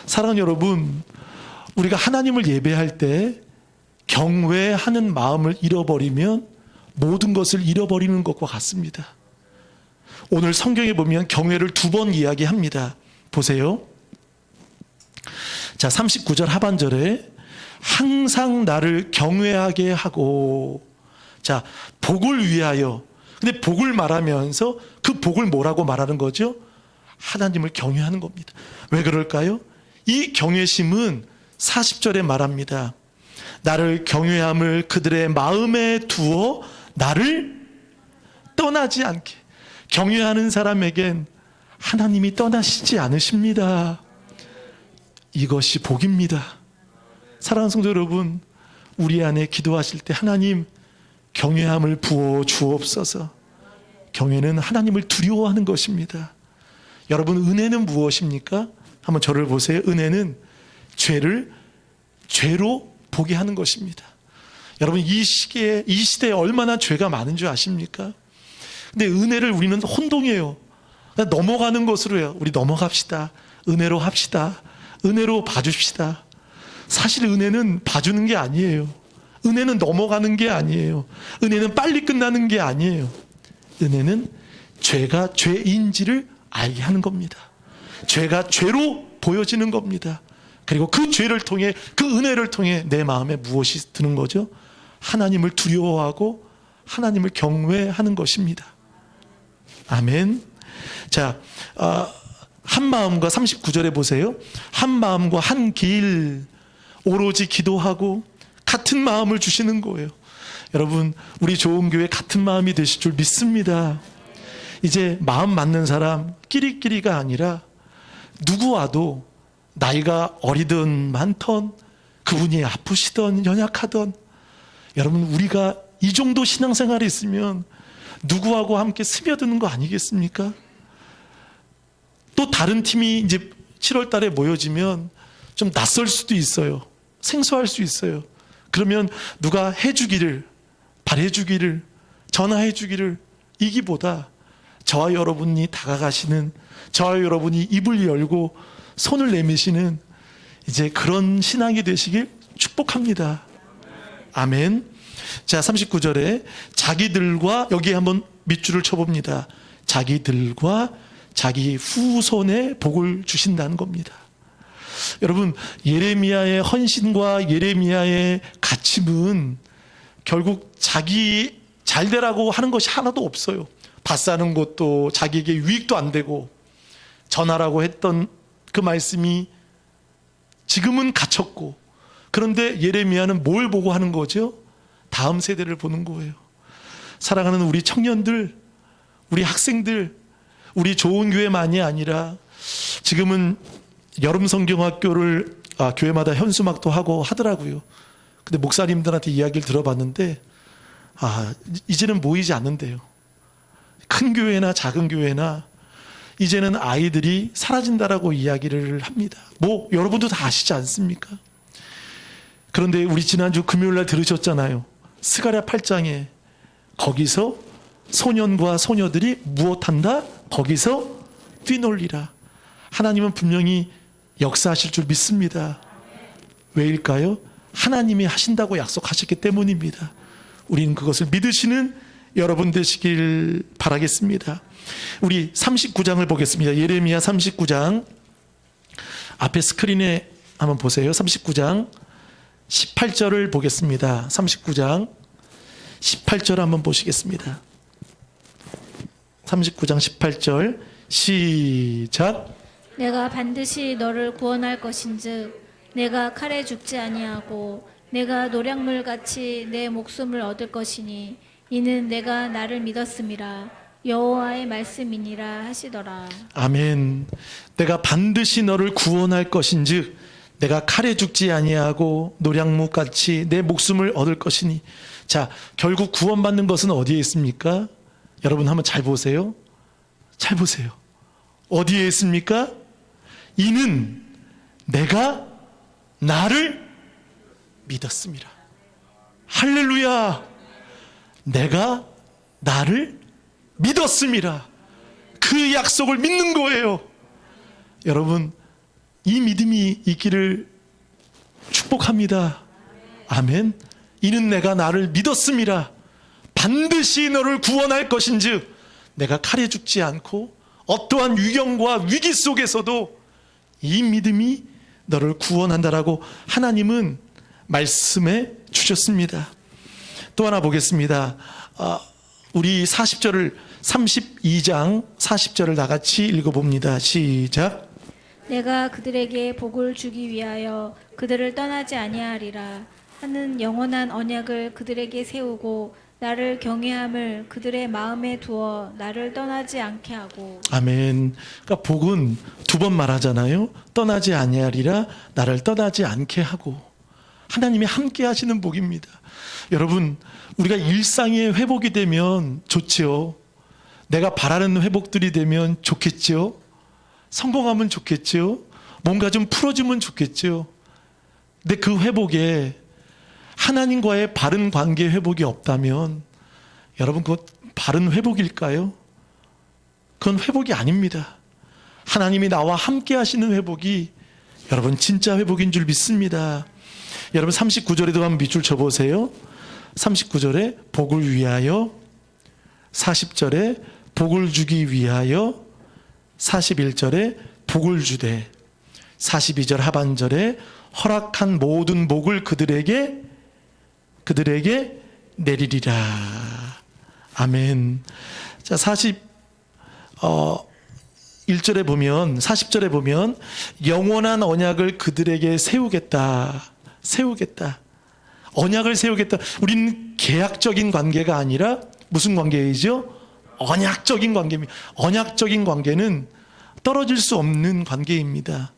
사랑하는 여러분, 우리가 하나님을 예배할 때 경외하는 마음을 잃어버리면 모든 것을 잃어버리는 것과 같습니다. 오늘 성경에 보면 경외를 2번 이야기합니다. 보세요. 자, 39절 하반절에 항상 나를 경외하게 하고, 자, 복을 위하여. 근데 복을 말하면서 그 복을 뭐라고 말하는 거죠? 하나님을 경외하는 겁니다. 왜 그럴까요? 이 경외심은 40절에 말합니다. 나를 경외함을 그들의 마음에 두어 나를 떠나지 않게. 경외하는 사람에겐 하나님이 떠나시지 않으십니다. 이것이 복입니다. 사랑하는 성도 여러분, 우리 안에 기도하실 때 하나님 경외함을 부어 주옵소서. 경외는 하나님을 두려워하는 것입니다. 여러분, 은혜는 무엇입니까? 한번 저를 보세요. 은혜는 죄를 죄로 보게 하는 것입니다. 여러분, 이 시대에 얼마나 죄가 많은 줄 아십니까? 근데 은혜를 우리는 혼동해요. 그냥 넘어가는 것으로 해요. 우리 넘어갑시다. 은혜로 합시다. 은혜로 봐줍시다. 사실 은혜는 봐주는 게 아니에요. 은혜는 넘어가는 게 아니에요. 은혜는 빨리 끝나는 게 아니에요. 은혜는 죄가 죄인지를 알게 하는 겁니다. 죄가 죄로 보여지는 겁니다. 그리고 그 죄를 통해, 그 은혜를 통해 내 마음에 무엇이 드는 거죠? 하나님을 두려워하고 하나님을 경외하는 것입니다. 아멘. 자, 한 마음과 39절에 보세요. 한 마음과 한 길, 오로지 기도하고 같은 마음을 주시는 거예요. 여러분, 우리 좋은 교회 같은 마음이 되실 줄 믿습니다. 이제 마음 맞는 사람 끼리끼리가 아니라 누구와도 나이가 어리든 많던, 그분이 아프시던 연약하던, 여러분, 우리가 이 정도 신앙생활이 있으면 누구하고 함께 스며드는 거 아니겠습니까? 또 다른 팀이 이제 7월 달에 모여지면 좀 낯설 수도 있어요. 생소할 수 있어요. 그러면 누가 해주기를, 바래주기를, 전화해주기를, 이기보다 저와 여러분이 다가가시는, 저와 여러분이 입을 열고 손을 내미시는 이제 그런 신앙이 되시길 축복합니다. 아멘. 자, 39절에 자기들과, 여기에 한번 밑줄을 쳐봅니다. 자기들과 자기 후손에 복을 주신다는 겁니다. 여러분, 예레미야의 헌신과 예레미야의 가침은 결국 자기 잘되라고 하는 것이 하나도 없어요. 밭 사는 것도 자기에게 유익도 안 되고, 전하라고 했던 그 말씀이 지금은 갇혔고, 그런데 예레미야는 뭘 보고 하는 거죠? 다음 세대를 보는 거예요. 사랑하는 우리 청년들, 우리 학생들, 우리 좋은 교회만이 아니라 지금은 여름 성경학교를 교회마다 현수막도 하고 하더라고요. 근데 목사님들한테 이야기를 들어봤는데 이제는 모이지 않는데요. 큰 교회나 작은 교회나 이제는 아이들이 사라진다라고 이야기를 합니다. 뭐 여러분도 다 아시지 않습니까? 그런데 우리 지난주 금요일날 들으셨잖아요. 스가랴 8장에 거기서 소년과 소녀들이 무엇한다? 거기서 뛰놀리라. 하나님은 분명히 역사하실 줄 믿습니다. 왜일까요? 하나님이 하신다고 약속하셨기 때문입니다. 우리는 그것을 믿으시는 여러분 되시길 바라겠습니다. 우리 39장을 보겠습니다. 예레미야 39장 앞에 스크린에 한번 보세요. 39장 18절을 보겠습니다. 39장 18절 한번 보시겠습니다. 39장 18절 시작. 내가 반드시 너를 구원할 것인즉 내가 칼에 죽지 아니하고 내가 노략물같이 내 목숨을 얻을 것이니 이는 내가 나를 믿었음이라 여호와의 말씀이니라 하시더라. 아멘. 내가 반드시 너를 구원할 것인즉 내가 칼에 죽지 아니하고 노략물같이 내 목숨을 얻을 것이니. 자, 결국 구원받는 것은 어디에 있습니까? 여러분 한번 잘 보세요. 잘 보세요. 어디에 있습니까? 이는 내가 나를 믿었습니다. 할렐루야. 내가 나를 믿었습니다. 그 약속을 믿는 거예요. 여러분, 이 믿음이 있기를 축복합니다. 아멘. 이는 내가 나를 믿었음이라. 반드시 너를 구원할 것인즉 내가 칼에 죽지 않고 어떠한 위경과 위기 속에서도 이 믿음이 너를 구원한다라고 하나님은 말씀해 주셨습니다. 또 하나 보겠습니다. 우리 40절을 32장 40절을 다 같이 읽어봅니다. 시작. 내가 그들에게 복을 주기 위하여 그들을 떠나지 아니하리라 하는 영원한 언약을 그들에게 세우고 나를 경외함을 그들의 마음에 두어 나를 떠나지 않게 하고. 아멘. 그러니까 복은 두 번 말하잖아요. 떠나지 아니하리라, 나를 떠나지 않게 하고. 하나님이 함께 하시는 복입니다. 여러분, 우리가 일상의 회복이 되면 좋지요. 내가 바라는 회복들이 되면 좋겠지요. 성공하면 좋겠지요. 뭔가 좀 풀어주면 좋겠지요. 근데 그 회복에 하나님과의 바른 관계 회복이 없다면 여러분, 그건 바른 회복일까요? 그건 회복이 아닙니다. 하나님이 나와 함께 하시는 회복이 여러분 진짜 회복인 줄 믿습니다. 여러분 39절에도 한번 밑줄 쳐보세요. 39절에 복을 위하여, 40절에 복을 주기 위하여, 41절에 복을 주되, 42절 하반절에 허락한 모든 복을 그들에게 내리리라. 아멘. 자, 41절에 보면, 40절에 보면 영원한 언약을 그들에게 세우겠다. 언약을 세우겠다. 우리는 계약적인 관계가 아니라 무슨 관계이죠? 언약적인 관계입니다. 언약적인 관계는 떨어질 수 없는 관계입니다.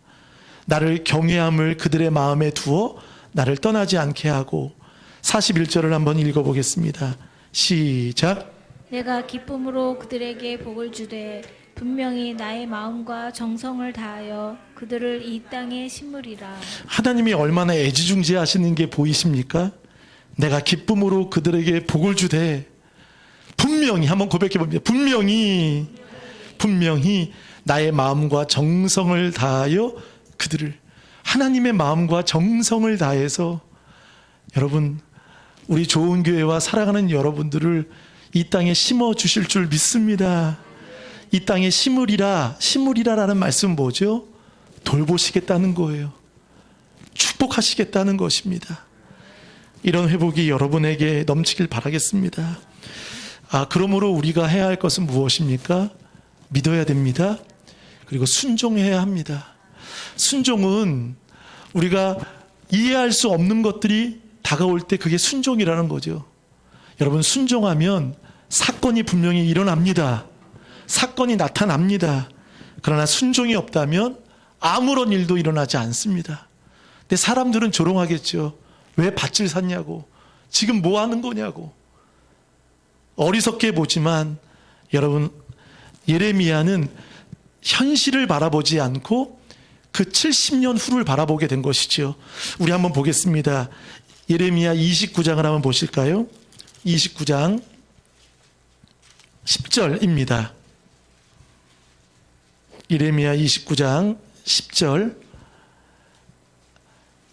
나를 경외함을 그들의 마음에 두어 나를 떠나지 않게 하고. 41절을 한번 읽어보겠습니다. 시작. 내가 기쁨으로 그들에게 복을 주되 분명히 나의 마음과 정성을 다하여 그들을 이 땅에 심으리라. 하나님이 얼마나 애지중지하시는 게 보이십니까? 내가 기쁨으로 그들에게 복을 주되, 분명히 한번 고백해 봅니다. 분명히 나의 마음과 정성을 다하여 그들을, 하나님의 마음과 정성을 다해서 여러분, 우리 좋은 교회와 살아가는 여러분들을 이 땅에 심어 주실 줄 믿습니다. 이 땅에 심으리라라는 말씀은 뭐죠? 돌보시겠다는 거예요. 축복하시겠다는 것입니다. 이런 회복이 여러분에게 넘치길 바라겠습니다. 그러므로 우리가 해야 할 것은 무엇입니까? 믿어야 됩니다. 그리고 순종해야 합니다. 순종은 우리가 이해할 수 없는 것들이 다가올 때 그게 순종이라는 거죠. 여러분, 순종하면 사건이 분명히 일어납니다. 사건이 나타납니다. 그러나 순종이 없다면 아무런 일도 일어나지 않습니다. 근데 사람들은 조롱하겠죠. 왜 밭을 샀냐고, 지금 뭐 하는 거냐고. 어리석게 보지만 여러분, 예레미야는 현실을 바라보지 않고 그 70년 후를 바라보게 된 것이죠. 우리 한번 보겠습니다. 예레미야 29장을 한번 보실까요? 29장 10절입니다. 예레미야 29장 10절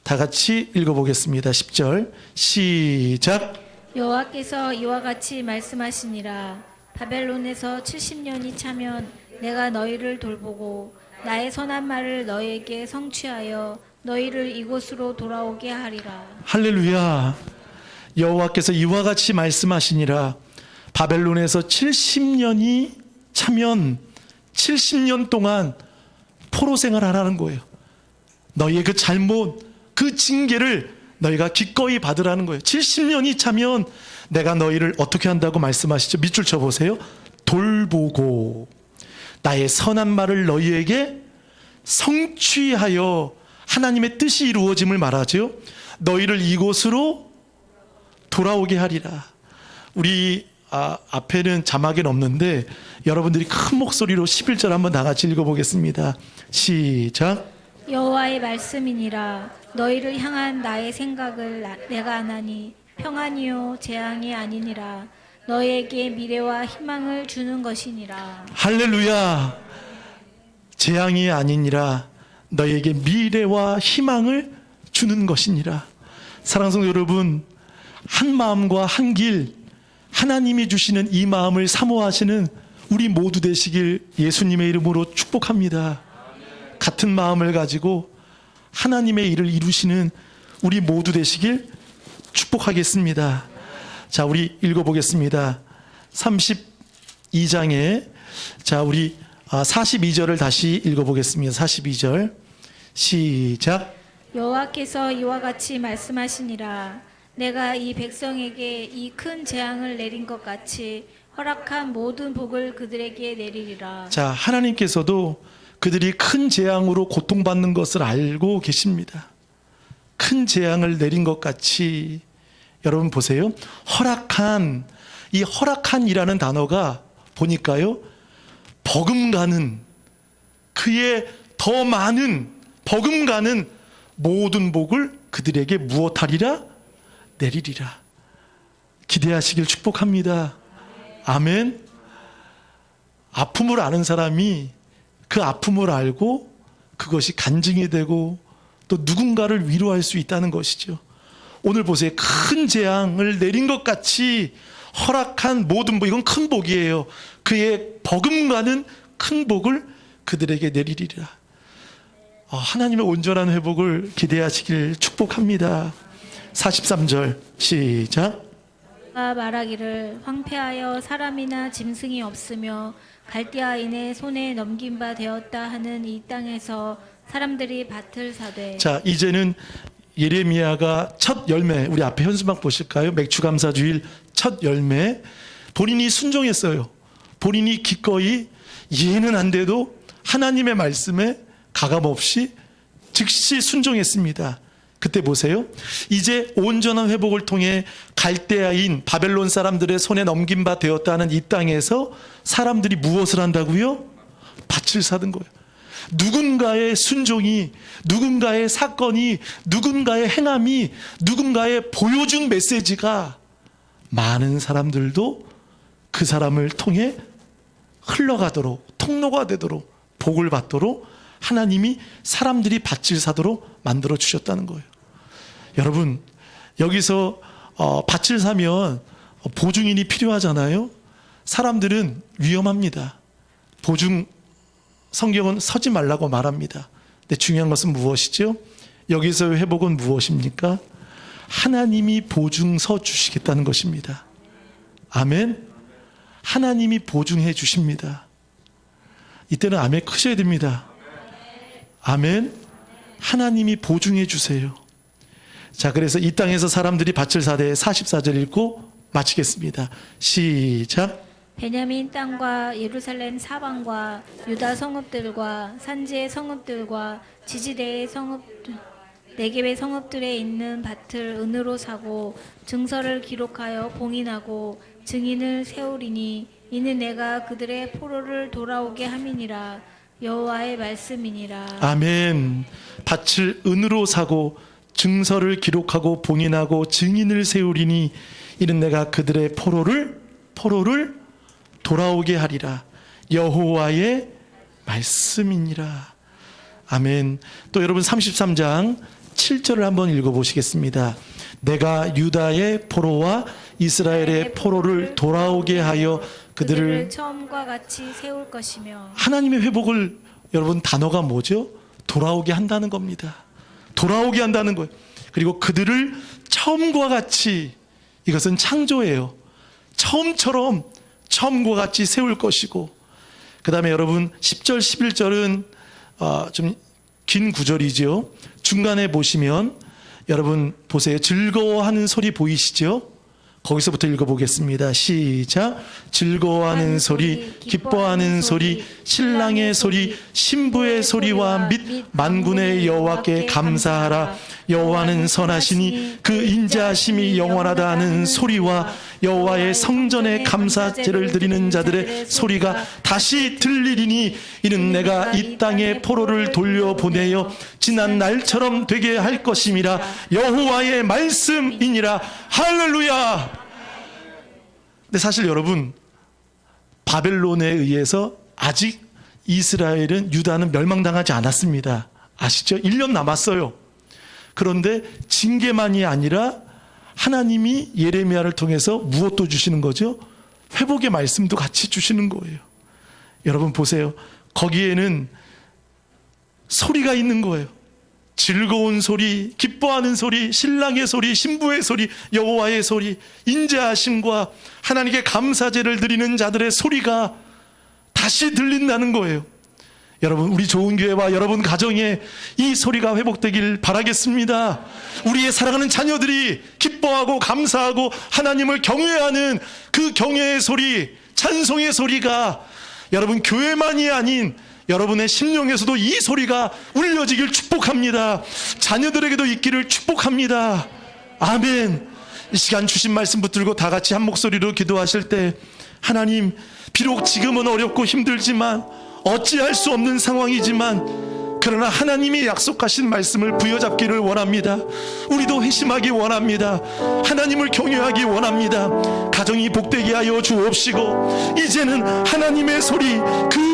다 같이 읽어보겠습니다. 10절 시작. 여호와께서 이와 같이 말씀하시니라. 바벨론에서 70년이 차면 내가 너희를 돌보고 나의 선한 말을 너희에게 성취하여 너희를 이곳으로 돌아오게 하리라. 할렐루야. 여호와께서 이와 같이 말씀하시니라. 바벨론에서 70년이 차면 70년 동안 포로 생활하라는 거예요. 너희의 그 잘못, 그 징계를 너희가 기꺼이 받으라는 거예요. 70년이 차면 내가 너희를 어떻게 한다고 말씀하시죠? 밑줄 쳐보세요. 돌보고 나의 선한 말을 너희에게 성취하여, 하나님의 뜻이 이루어짐을 말하죠. 너희를 이곳으로 돌아오게 하리라. 우리 앞에는 자막은 없는데 여러분들이 큰 목소리로 11절 한번 다 같이 읽어보겠습니다. 시작. 여호와의 말씀이니라. 너희를 향한 나의 생각을 내가 아나니 평안이요 재앙이 아니니라. 너희에게 미래와 희망을 주는 것이니라. 할렐루야. 재앙이 아니니라. 너희에게 미래와 희망을 주는 것이니라. 사랑하는 성도 여러분, 한 마음과 한 길, 하나님이 주시는 이 마음을 사모하시는 우리 모두 되시길 예수님의 이름으로 축복합니다. 같은 마음을 가지고 하나님의 일을 이루시는 우리 모두 되시길 축복하겠습니다. 자, 우리 읽어보겠습니다. 32장에 자, 우리 42절을 다시 읽어보겠습니다. 42절 시작. 여호와께서 이와 같이 말씀하시니라. 내가 이 백성에게 이 큰 재앙을 내린 것 같이 허락한 모든 복을 그들에게 내리리라. 자, 하나님께서도 그들이 큰 재앙으로 고통받는 것을 알고 계십니다. 큰 재앙을 내린 것 같이. 여러분 보세요. 허락한, 이 허락한이라는 단어가 보니까요, 버금가는, 그의 더 많은 버금가는 모든 복을 그들에게 무엇하리라? 내리리라. 기대하시길 축복합니다. 아멘. 아픔을 아는 사람이 그 아픔을 알고 그것이 간증이 되고 또 누군가를 위로할 수 있다는 것이죠. 오늘 보세요. 큰 재앙을 내린 것 같이 허락한 모든 복, 이건 큰 복이에요. 그의 버금가는 큰 복을 그들에게 내리리라. 하나님의 온전한 회복을 기대하시길 축복합니다. 43절 시작. 내가 말하기를 황폐하여 사람이나 짐승이 없으며 갈대아인의 손에 넘긴 바 되었다 하는 이 땅에서 사람들이 밭을 사되. 자, 이제는 예레미야가 첫 열매, 우리 앞에 현수막 보실까요? 맥추감사주일 첫 열매. 본인이 순종했어요. 본인이 기꺼이 이해는 안 돼도 하나님의 말씀에 가감없이 즉시 순종했습니다. 그때 보세요. 이제 온전한 회복을 통해 갈대아인 바벨론 사람들의 손에 넘긴 바 되었다는 이 땅에서 사람들이 무엇을 한다고요? 밭을 사는 거예요. 누군가의 순종이, 누군가의 사건이, 누군가의 행함이, 누군가의 보여준 메시지가 많은 사람들도 그 사람을 통해 흘러가도록, 통로가 되도록, 복을 받도록 하나님이 사람들이 밭을 사도록 만들어 주셨다는 거예요. 여러분, 여기서 밭을 사면 보증인이 필요하잖아요. 사람들은 위험합니다. 보증, 성경은 서지 말라고 말합니다. 근데 중요한 것은 무엇이죠? 여기서의 회복은 무엇입니까? 하나님이 보증서 주시겠다는 것입니다. 아멘. 하나님이 보증해 주십니다. 이때는 아멘 크셔야 됩니다. 아멘. 하나님이 보증해 주세요. 자, 그래서 이 땅에서 사람들이 밭을 사되 44절 읽고 마치겠습니다. 시작. 베냐민 땅과 예루살렘 사방과 유다 성읍들과 산지의 성읍들과 지지대의 성읍, 네겝의 성읍들에 있는 밭을 은으로 사고 증서를 기록하여 봉인하고 증인을 세우리니 이는 내가 그들의 포로를 돌아오게 함이니라. 여호와의 말씀이니라. 아멘. 밭을 은으로 사고 증서를 기록하고 봉인하고 증인을 세우리니 이는 내가 그들의 포로를 돌아오게 하리라. 여호와의 말씀이니라. 아멘. 또 여러분 33장 7절을 한번 읽어보시겠습니다. 내가 유다의 포로와 이스라엘의 포로를 돌아오게 하여 그들을 처음과 같이 세울 것이며. 하나님의 회복을 여러분 단어가 뭐죠? 돌아오게 한다는 겁니다. 돌아오게 한다는 거예요. 그리고 그들을 처음과 같이, 이것은 창조예요. 처음처럼 처음과 같이 세울 것이고, 그 다음에 여러분 10절 11절은 좀 긴 구절이죠. 중간에 보시면 여러분 보세요. 즐거워하는 소리 보이시죠? 거기서부터 읽어보겠습니다. 시작. 즐거워하는 소리, 기뻐하는 소리, 신랑의 소리, 신부의 소리와 및 만군의 여호와께 감사하라. 여호와는 선하시니 그 인자하심이 영원하다 하는 소리와 여호와의 성전에 감사제를 드리는 자들의 소리가 다시 들리리니 이는 내가 이 땅에 포로를 돌려보내어 지난 날처럼 되게 할 것임이라. 여호와의 말씀이니라. 할렐루야. 근데 사실 여러분, 바벨론에 의해서 아직 이스라엘은, 유다는 멸망당하지 않았습니다. 아시죠? 1년 남았어요. 그런데 징계만이 아니라 하나님이 예레미야를 통해서 무엇도 주시는 거죠? 회복의 말씀도 같이 주시는 거예요. 여러분 보세요. 거기에는 소리가 있는 거예요. 즐거운 소리, 기뻐하는 소리, 신랑의 소리, 신부의 소리, 여호와의 소리, 인자하심과 하나님께 감사제를 드리는 자들의 소리가 다시 들린다는 거예요. 여러분, 우리 좋은 교회와 여러분 가정에 이 소리가 회복되길 바라겠습니다. 우리의 사랑하는 자녀들이 기뻐하고 감사하고 하나님을 경외하는 그 경외의 소리, 찬송의 소리가 여러분 교회만이 아닌 여러분의 심령에서도 이 소리가 울려지길 축복합니다. 자녀들에게도 있기를 축복합니다. 아멘. 이 시간 주신 말씀 붙들고 다 같이 한 목소리로 기도하실 때, 하나님, 비록 지금은 어렵고 힘들지만, 어찌할 수 없는 상황이지만, 그러나 하나님이 약속하신 말씀을 부여잡기를 원합니다. 우리도 회심하기 원합니다. 하나님을 경외하기 원합니다. 가정이 복되게 하여 주옵시고, 이제는 하나님의 소리, 그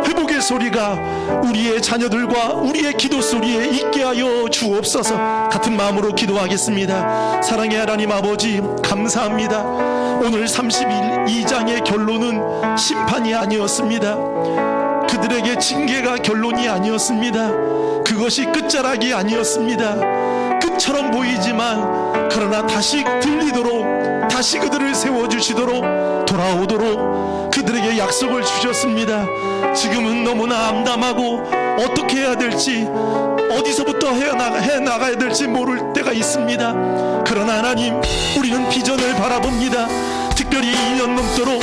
회복의 소리가 우리의 자녀들과 우리의 기도 소리에 있게 하여 주옵소서. 같은 마음으로 기도하겠습니다. 사랑의 하나님 아버지, 감사합니다. 오늘 32장의 결론은 심판이 아니었습니다. 그들에게 징계가 결론이 아니었습니다. 그것이 끝자락이 아니었습니다. 끝처럼 보이지만 그러나 다시 들리도록, 다시 그들을 세워주시도록, 돌아오도록 그들에게 약속을 주셨습니다. 지금은 너무나 암담하고 어떻게 해야 될지, 어디서부터 해나가야 될지 모를 때가 있습니다. 그러나 하나님, 우리는 비전을 바라봅니다. 특별히 2년 넘도록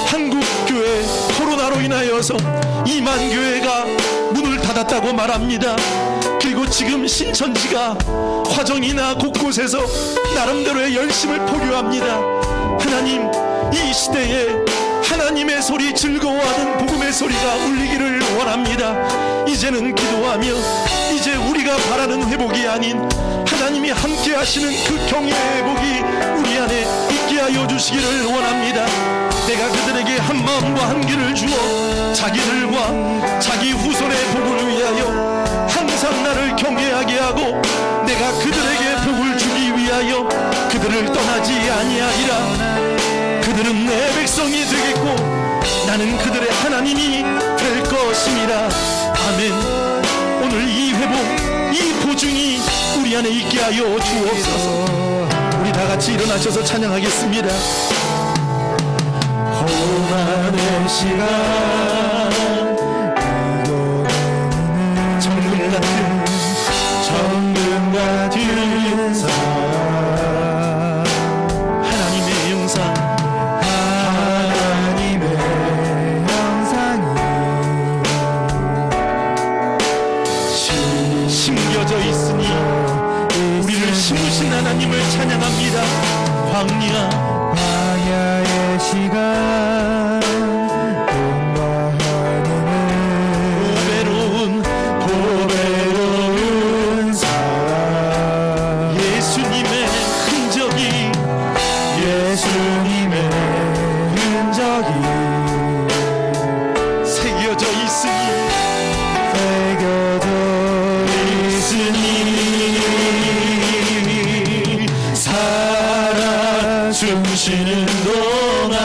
한국교회 코로나로 인하여서 2만 교회가 문을 닫았다고 말합니다. 그리고 지금 신천지가 화정이나 곳곳에서 나름대로의 열심을 포교합니다. 하나님, 이 시대에 하나님의 소리, 즐거워하는 복음의 소리가 울리기를 원합니다. 이제는 기도하며, 이제 우리가 바라는 회복이 아닌 하나님이 함께 하시는 그 경외의 회복이 우리 안에 있게 하여 주시기를 원합니다. 내가 그들에게 한 마음과 한 길을 주어 자기들과 자기 후손의 복을 위하여 항상 나를 경외하게 하고, 내가 그들에게 복을 주기 위하여 그들을 떠나지 아니하리라. 그들은 내 백성이 되겠고 나는 그들의 하나님이 될 것임이라. 아멘. 오늘 이 회복, 이 보증이 우리 안에 있게 하여 주옵소서. 우리 다 같이 일어나셔서 찬양하겠습니다. 고난의 시간, 정금 같은 사랑, 하나님의 영상, 하나님의 영상이 심겨져 있으니 우리를 심으신 하나님을 찬양합니다. 광야의 시간, 고배로운 사랑, 예수님의 흔적이 새겨져 있으니 살아 숨쉬는 동안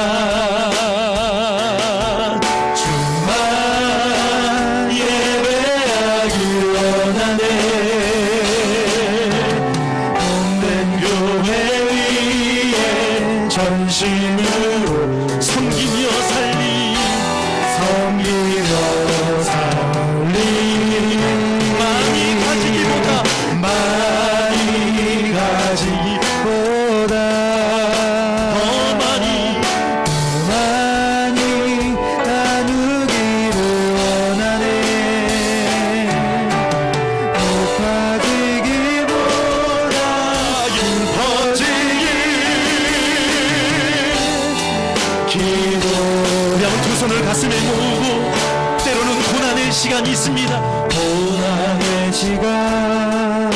주만 예배하길 원하네. 복된 교회 위에 전심으로 섬기며 살리 많이 가지기보다 더 많이 나누기를 원하네. 높아지기보다 깊어지길 기도. 여러분, 두 손을 가슴에 모으고, 때로는 고난의 시간이 있습니다. 고난의 시간,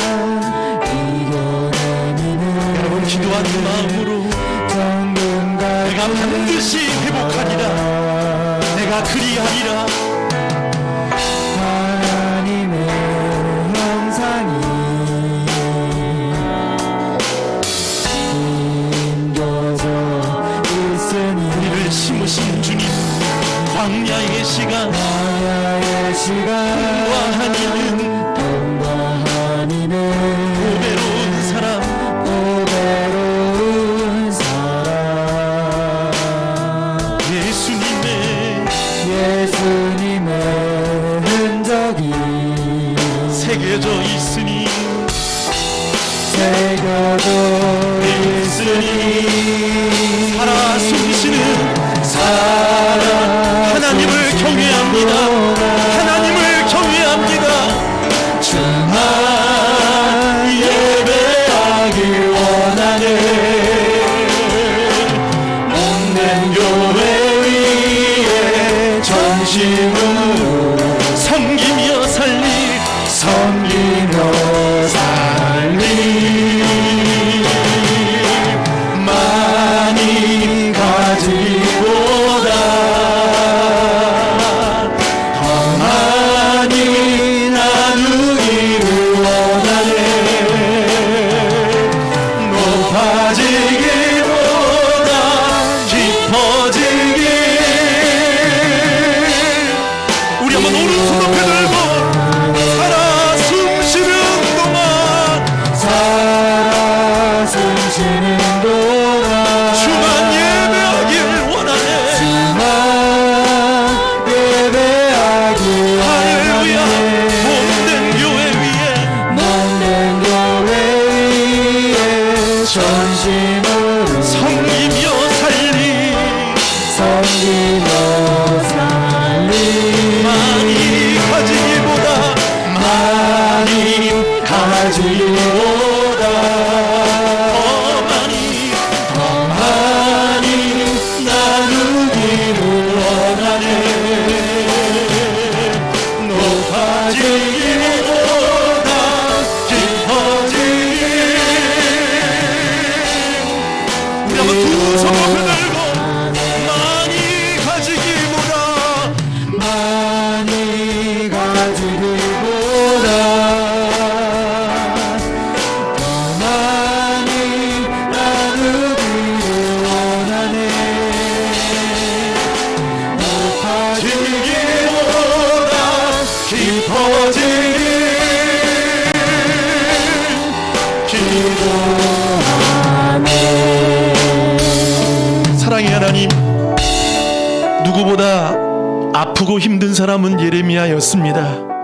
여러분, 기도하는 마음으로 내가 반드시 회복하리라, 내가 그리하리라. 하나님의 형상이 심겨져 있으니 우리를 심으신 주님, 광야의 시간, 광야의 시간, 통과하니는 전심으로 섬기며 살리 많이 가지기보다 더 많이 나누기를 원하네. 높아지기보다 깊어지기. 우리 한번 오른손 높이 들고 살아 숨쉬는 동안 주만 예배하길 원하네. 할렐루야. 몸된 교회 위에 섬기며 살리 많이 가지기보다 더 많이 나누기를 원하네. 높아지기보다 깊어지기. 우리 한번 두 손 높이 들고 많이 가지기보다 높아지기보다 깊어지기. 사랑의 하나님, 누구보다 아프고 힘든 사람은 예레미야였습니다.